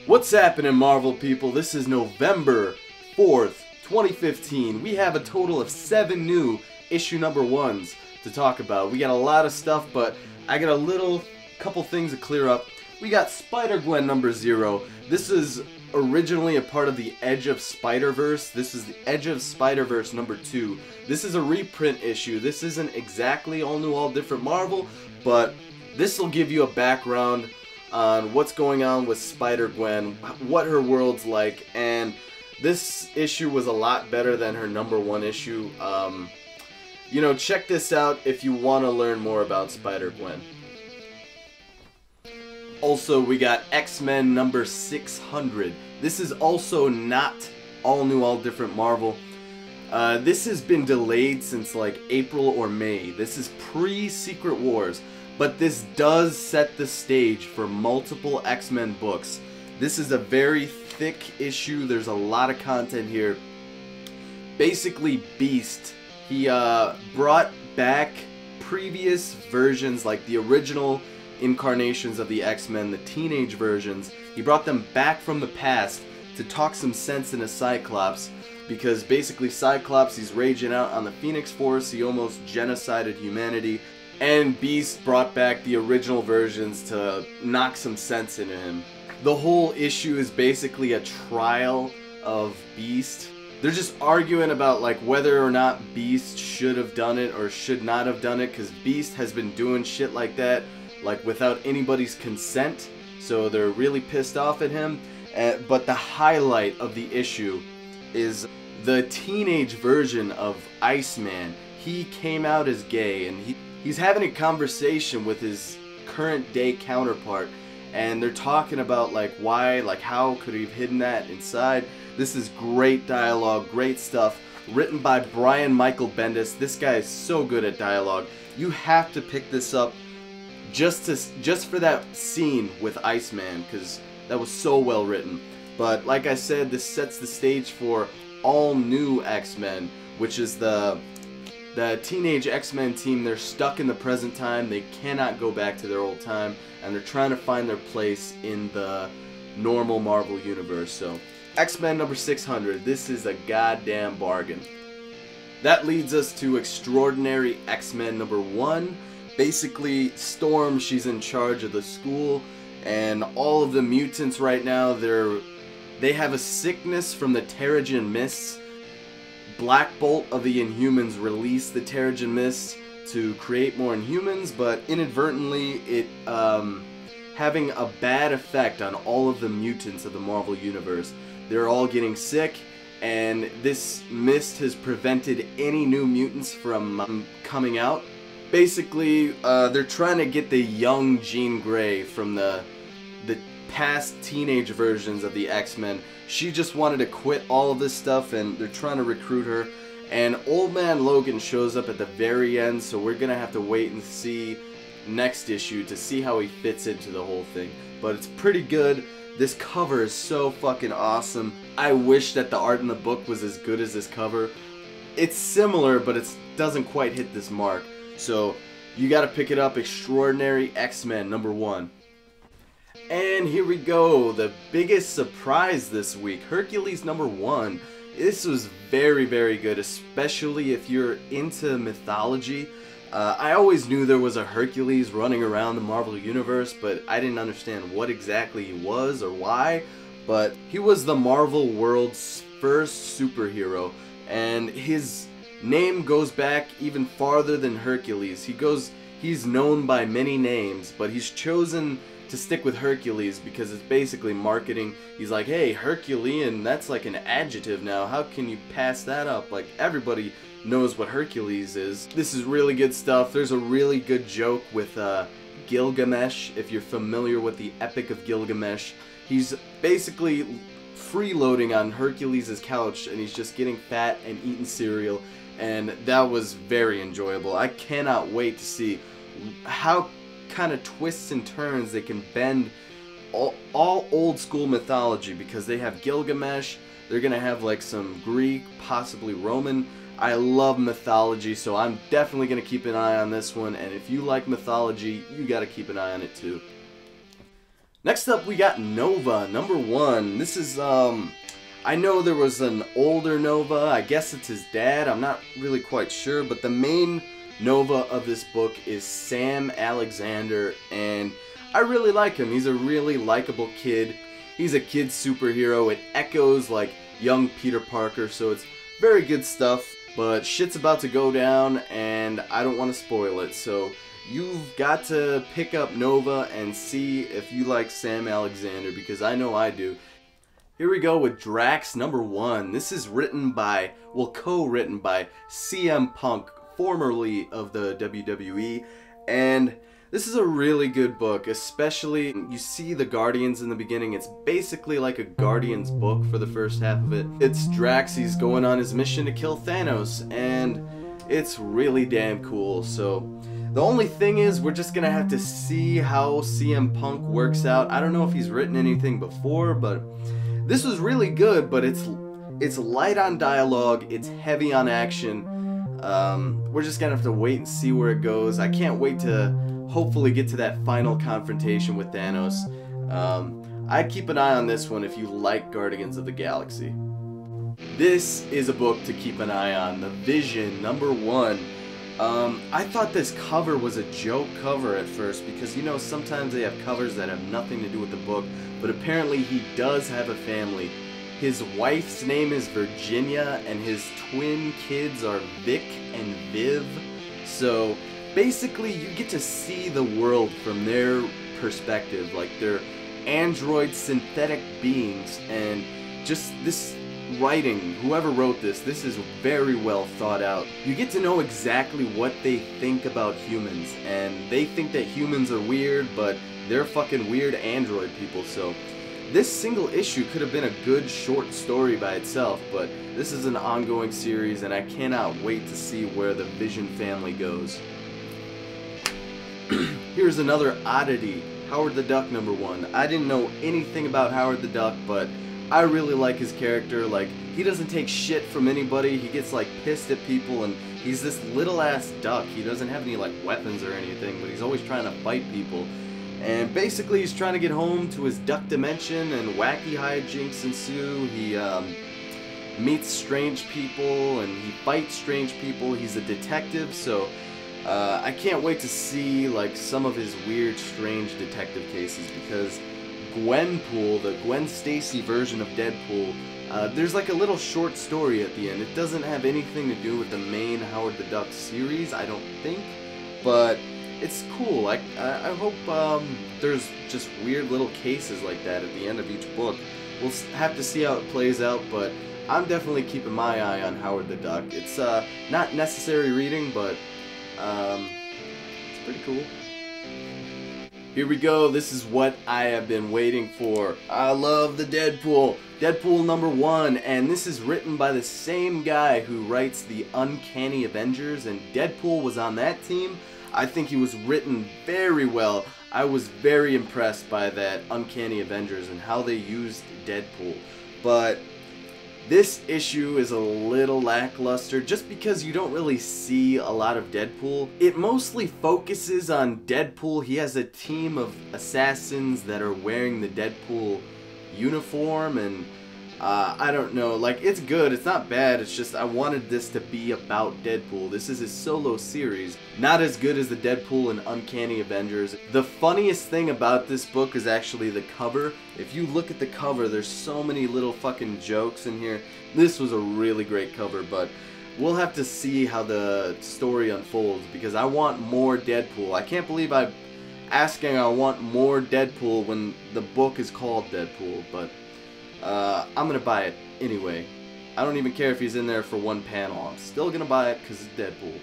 What's happening, Marvel people? This is November 4th, 2015. We have a total of 7 new issue number 1s to talk about. We got a lot of stuff, but I got a couple things to clear up. We got SpiderGwen number 0. This is originally a part of the Edge of Spider-Verse. This is the Edge of Spider-Verse number 2. This is a reprint issue. This isn't exactly all new, all different Marvel, but this will give you a background on what's going on with SpiderGwen, what her world's like, and this issue was a lot better than her number 1 issue. You know, check this out if you want to learn more about SpiderGwen. Also, we got X-Men number 600. This is also not all new, all different Marvel. This has been delayed since like April or May. This is pre-Secret Wars. But this does set the stage for multiple X-Men books. This is a very thick issue. There's a lot of content here. Basically, Beast, he brought back previous versions, like the original incarnations of the X-Men, the teenage versions. He brought them back from the past to talk some sense into Cyclops, because basically Cyclops, he's raging out on the Phoenix Force. He almost genocided humanity. And Beast brought back the original versions to knock some sense into him. The whole issue is basically a trial of Beast. They're just arguing about like whether or not Beast should have done it or should not have done it, because Beast has been doing shit like that like without anybody's consent, so they're really pissed off at him. But the highlight of the issue is the teenage version of Iceman. He came out as gay, and he's having a conversation with his current day counterpart, and they're talking about like why, like how could he have hidden that inside. This is great dialogue, great stuff, written by Brian Michael Bendis. This guy is so good at dialogue. You have to pick this up just for that scene with Iceman, because that was so well written. But like I said, this sets the stage for all new X-Men, which is the teenage X-Men team. They're stuck in the present time. They cannot go back to their old time, and they're trying to find their place in the normal Marvel universe. So X-Men number 600, this is a goddamn bargain. That leads us to Extraordinary X-Men number 1. Basically, Storm, she's in charge of the school, and all of the mutants right now, they have a sickness from the Terrigen Mists. Black Bolt of the Inhumans released the Terrigen Mist to create more Inhumans, but inadvertently it having a bad effect on all of the mutants of the Marvel Universe. They're all getting sick, and this mist has prevented any new mutants from coming out. Basically, they're trying to get the young Jean Grey from the past teenage versions of the X-Men. She just wanted to quit all of this stuff, and they're trying to recruit her. And Old Man Logan shows up at the very end, so we're gonna have to wait and see next issue to see how he fits into the whole thing. But it's pretty good. This cover is so fucking awesome. I wish that the art in the book was as good as this cover. It's similar, but it doesn't quite hit this mark. So you gotta pick it up. Extraordinary X-Men number 1. And here we go, the biggest surprise this week, Hercules number 1. This was very, very good, especially if you're into mythology. I always knew there was a Hercules running around the Marvel Universe, but I didn't understand what exactly he was or why. But he was the Marvel world's first superhero, and his name goes back even farther than Hercules. He's known by many names, but he's chosen to stick with Hercules because it's basically marketing. He's like, hey, Herculean, that's like an adjective now. How can you pass that up? Like, everybody knows what Hercules is. This is really good stuff. There's a really good joke with Gilgamesh, if you're familiar with the Epic of Gilgamesh. He's basically freeloading on Hercules' couch, and he's just getting fat and eating cereal, and that was very enjoyable. I cannot wait to see how kind of twists and turns they can bend all old school mythology, because they have Gilgamesh, they're gonna have like some Greek, possibly Roman. I love mythology, so I'm definitely gonna keep an eye on this one, and if you like mythology, you gotta keep an eye on it too. Next up, we got Nova, number 1. This is, I know there was an older Nova. I guess it's his dad. I'm not really quite sure. But the main Nova of this book is Sam Alexander. And I really like him. He's a really likable kid. He's a kid superhero. It echoes like young Peter Parker. So it's very good stuff. But shit's about to go down. And I don't want to spoil it. So you've got to pick up Nova and see if you like Sam Alexander, because I know I do. Here we go with Drax number 1. This is written by, well, co-written by CM Punk, formerly of the WWE, and this is a really good book, especially you see the Guardians in the beginning. It's basically like a Guardians book for the first half of it. It's Drax, he's going on his mission to kill Thanos, and it's really damn cool. So the only thing is, we're just gonna have to see how CM Punk works out. I don't know if he's written anything before, but this was really good. But it's light on dialogue, it's heavy on action. We're just gonna have to wait and see where it goes. I can't wait to hopefully get to that final confrontation with Thanos. I'd keep an eye on this one if you like Guardians of the Galaxy. This is a book to keep an eye on. The Vision, number 1. I thought this cover was a joke cover at first, because you know sometimes they have covers that have nothing to do with the book, but apparently he does have a family. His wife's name is Virginia and his twin kids are Vic and Viv. So basically you get to see the world from their perspective, like they're android synthetic beings, and just this writing, whoever wrote this is very well thought out. You get to know exactly what they think about humans, and they think that humans are weird, but they're fucking weird android people. So this single issue could have been a good short story by itself, but this is an ongoing series and I cannot wait to see where the Vision family goes. Here's another oddity, Howard the Duck number 1. I didn't know anything about Howard the Duck, but I really like his character. Like, he doesn't take shit from anybody. He gets like pissed at people, and he's this little ass duck. He doesn't have any like weapons or anything, but he's always trying to fight people. And basically he's trying to get home to his duck dimension, and wacky hijinks ensue. He meets strange people and he fights strange people. He's a detective, so I can't wait to see like some of his weird, strange detective cases, because Gwenpool, the Gwen Stacy version of Deadpool, there's like a little short story at the end. It doesn't have anything to do with the main Howard the Duck series, I don't think, but it's cool. I hope there's just weird little cases like that at the end of each book. We'll have to see how it plays out, but I'm definitely keeping my eye on Howard the Duck. It's not necessary reading, but it's pretty cool. Here we go. This is what I have been waiting for. I love the Deadpool. Deadpool number 1, and this is written by the same guy who writes the Uncanny Avengers, and Deadpool was on that team. I think he was written very well. I was very impressed by that Uncanny Avengers and how they used Deadpool. But this issue is a little lackluster just because you don't really see a lot of Deadpool. It mostly focuses on Deadpool. He has a team of assassins that are wearing the Deadpool uniform, and I don't know, like, it's good, it's not bad, it's just I wanted this to be about Deadpool. This is his solo series, not as good as the Deadpool and Uncanny Avengers. The funniest thing about this book is actually the cover. If you look at the cover, there's so many little fucking jokes in here. This was a really great cover, but we'll have to see how the story unfolds, because I want more Deadpool. I can't believe I'm asking I want more Deadpool when the book is called Deadpool, but I'm gonna buy it anyway. I don't even care if he's in there for one panel. I'm still gonna buy it because it's Deadpool.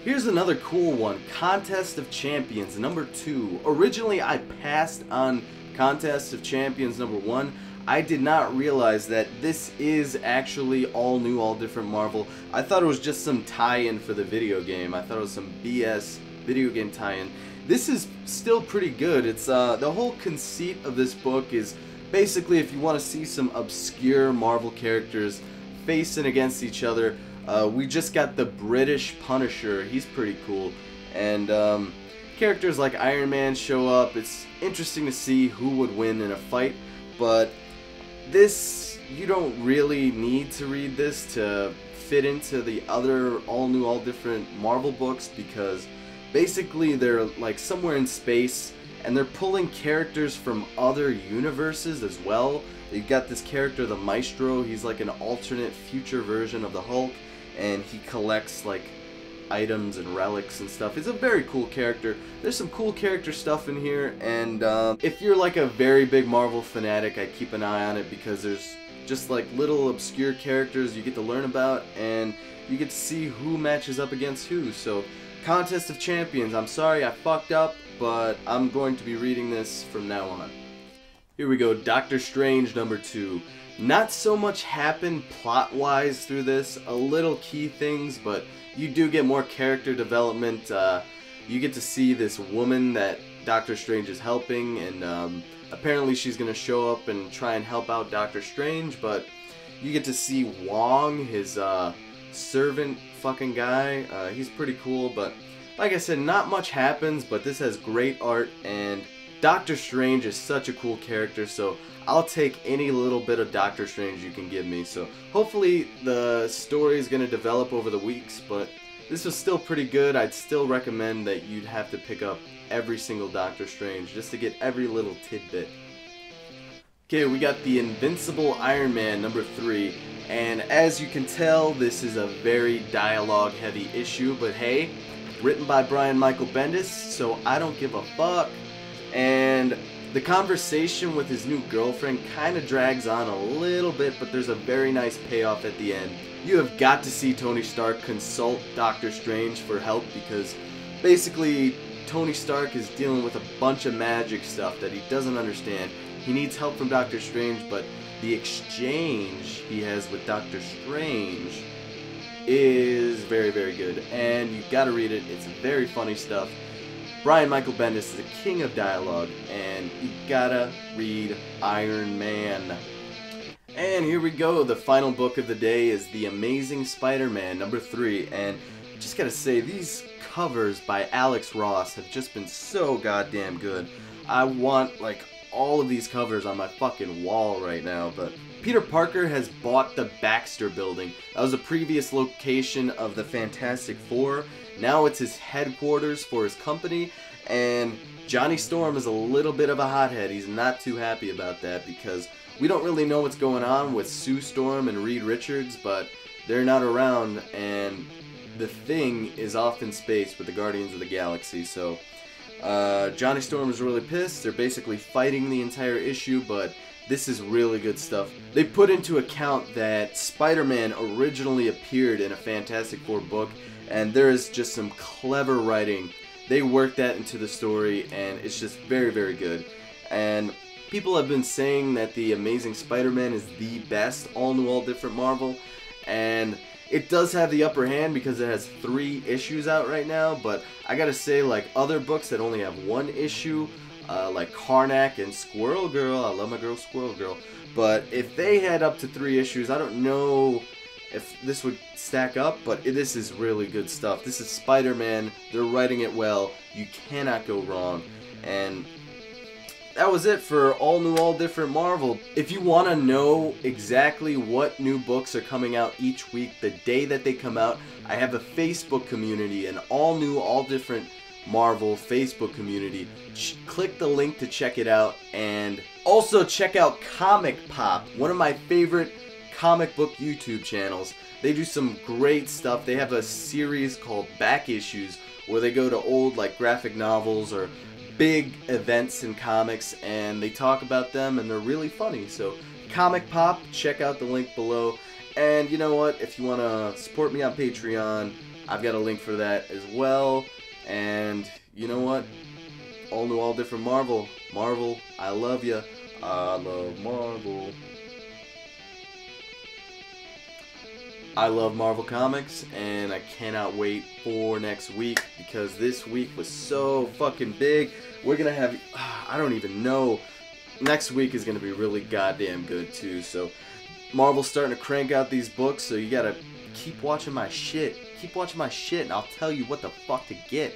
Here's another cool one, Contest of Champions number 2. Originally I passed on Contest of Champions number 1. I did not realize that this is actually all new, all different Marvel. I thought it was just some tie-in for the video game. I thought it was some BS video game tie-in. This is still pretty good. It's the whole conceit of this book is basically if you want to see some obscure Marvel characters facing against each other. We just got the British Punisher. He's pretty cool. And characters like Iron Man show up. It's interesting to see who would win in a fight, but this, you don't really need to read this to fit into the other all new, all different Marvel books, because basically they're like somewhere in space and they're pulling characters from other universes as well. You've got this character, the Maestro. He's like an alternate future version of the Hulk, and he collects like items and relics and stuff. He's a very cool character. There's some cool character stuff in here, and if you're like a very big Marvel fanatic, I'd keep an eye on it, because there's just like little obscure characters you get to learn about, and you get to see who matches up against who. So Contest of Champions, I'm sorry I fucked up, but I'm going to be reading this from now on. Here we go, Doctor Strange #2. Not so much happened plot-wise through this, a little key things, but you do get more character development. You get to see this woman that Doctor Strange is helping, and apparently she's going to show up and try and help out Doctor Strange, but you get to see Wong, his servant fucking guy. He's pretty cool, but like I said, not much happens, but this has great art, and Doctor Strange is such a cool character, so I'll take any little bit of Doctor Strange you can give me. So hopefully the story is going to develop over the weeks, but this was still pretty good. I'd still recommend that you'd have to pick up every single Doctor Strange just to get every little tidbit. Okay, we got the Invincible Iron Man #3, and as you can tell, this is a very dialogue heavy issue, but hey, written by Brian Michael Bendis, so I don't give a fuck. And the conversation with his new girlfriend kind of drags on a little bit, but there's a very nice payoff at the end. You have got to see Tony Stark consult Doctor Strange for help, because basically Tony Stark is dealing with a bunch of magic stuff that he doesn't understand. He needs help from Doctor Strange, but the exchange he has with Doctor Strange is very, very good, and you've got to read it. It's very funny stuff. Brian Michael Bendis is the king of dialogue, and you gotta read Iron Man. And here we go, the final book of the day is The Amazing Spider-Man #3, and just gotta say, these covers by Alex Ross have just been so goddamn good. I want like all of these covers on my fucking wall right now, but Peter Parker has bought the Baxter Building. That was a previous location of the Fantastic Four. Now it's his headquarters for his company, and Johnny Storm is a little bit of a hothead. He's not too happy about that, because we don't really know what's going on with Sue Storm and Reed Richards, but they're not around, and the Thing is off in space with the Guardians of the Galaxy, so Johnny Storm is really pissed. They're basically fighting the entire issue, but this is really good stuff. They put into account that Spider-Man originally appeared in a Fantastic Four book, and there is just some clever writing. They worked that into the story, and it's just very, very good. And people have been saying that The Amazing Spider-Man is the best all new, all different Marvel, and it does have the upper hand because it has 3 issues out right now, but I gotta say, like other books that only have 1 issue, like Karnak and Squirrel Girl, I love my girl Squirrel Girl, but if they had up to 3 issues, I don't know if this would stack up, but this is really good stuff. This is Spider-Man. They're writing it well. You cannot go wrong. And that was it for all new, all different Marvel. If you want to know exactly what new books are coming out each week, the day that they come out, I have a Facebook community, an all new, all different Marvel Facebook community. Click the link to check it out, and also check out ComicPop, one of my favorite comic book YouTube channels. They do some great stuff. They have a series called Back Issues, where they go to old like graphic novels or big events in comics, and they talk about them, and they're really funny. So ComicPop, check out the link below. And you know what, if you want to support me on Patreon, I've got a link for that as well. And you know what, all new, all different Marvel. Marvel, I love ya. I love Marvel. I love Marvel Comics, and I cannot wait for next week, because this week was so fucking big. We're gonna have, I don't even know, next week is gonna be really goddamn good too. So Marvel's starting to crank out these books, so you gotta keep watching my shit. Keep watching my shit, and I'll tell you what the fuck to get.